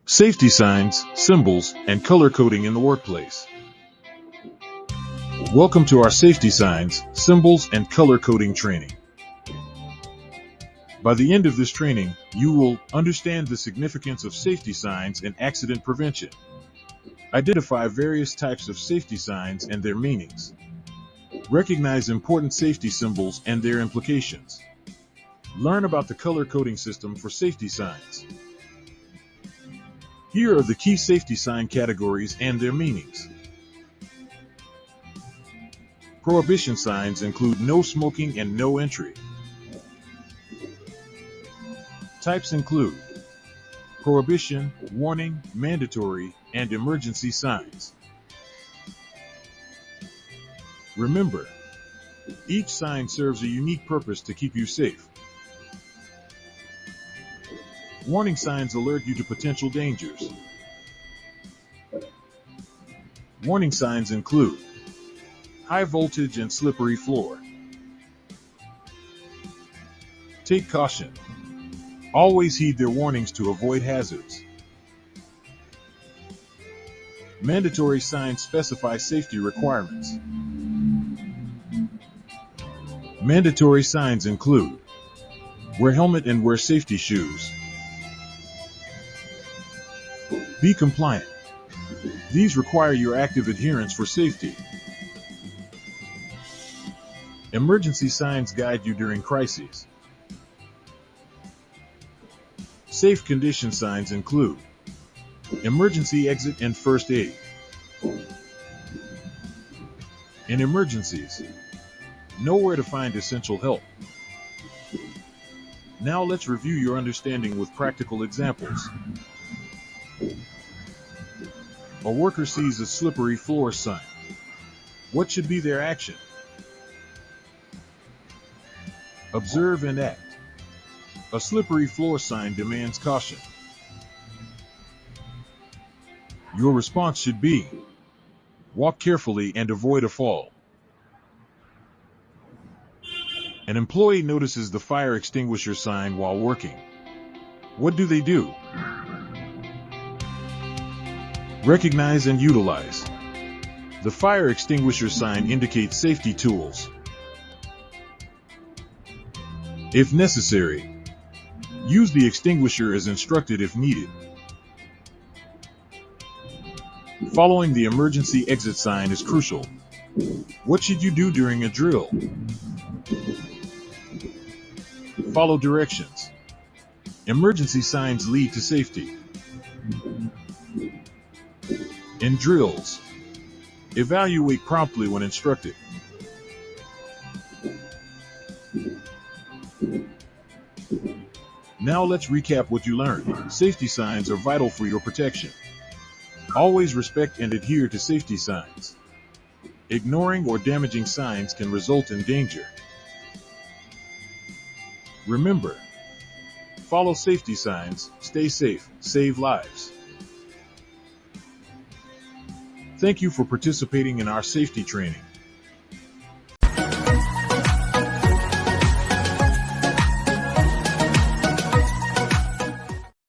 Safety signs, symbols, and color coding in the workplace. Welcome to our safety signs, symbols, and color coding training. By the end of this training, you will understand the significance of safety signs and accident prevention. Identify various types of safety signs and their meanings. Recognize important safety symbols and their implications. Learn about the color coding system for safety signs. Here are the key safety sign categories and their meanings. Prohibition signs include no smoking and no entry. Types include prohibition, warning, mandatory, and emergency signs. Remember, each sign serves a unique purpose to keep you safe. Warning signs alert you to potential dangers. Warning signs include high voltage and slippery floor. Take caution. Always heed their warnings to avoid hazards. Mandatory signs specify safety requirements. Mandatory signs include wear helmet and wear safety shoes. Be compliant. These require your active adherence for safety. Emergency signs guide you during crises. Safe condition signs include emergency exit and first aid. In emergencies, know where to find essential help. Now let's review your understanding with practical examples. A worker sees a slippery floor sign. What should be their action? Observe and act. A slippery floor sign demands caution. Your response should be, walk carefully and avoid a fall. An employee notices the fire extinguisher sign while working. What do they do? Recognize and utilize. The fire extinguisher sign indicates safety tools. If necessary, use the extinguisher as instructed if needed. Following the emergency exit sign is crucial. What should you do during a drill? Follow directions. Emergency signs lead to safety. In drills, evaluate promptly when instructed. Now let's recap what you learned. Safety signs are vital for your protection. Always respect and adhere to safety signs. Ignoring or damaging signs can result in danger. Remember, follow safety signs, stay safe, save lives. Thank you for participating in our safety training.